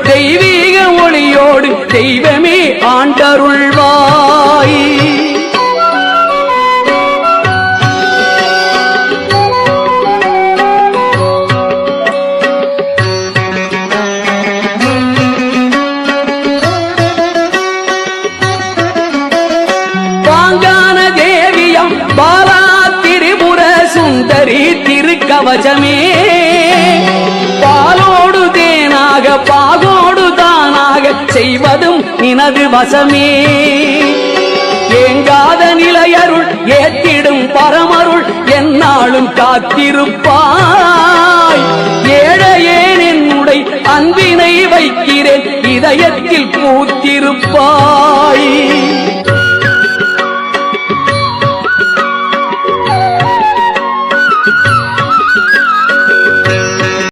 தெய்வீக ஒளியோடு தெய்வமே ஆண்டருள்வாய். பாலா திரிபுர சுந்தரி திருக்கவசமே பாலோடு தேனாக பாகோடு தானாக செய்வதும் நினது வசமே. ஏங்காத நிலையருள் ஏத்திடும் பரமருள் எந்நாளும் காத்திருப்பாய். ஏழையேன் என்னுடைய அன்பினை வைக்கிறேன் இதயத்தில் பூத்திருப்பாய்.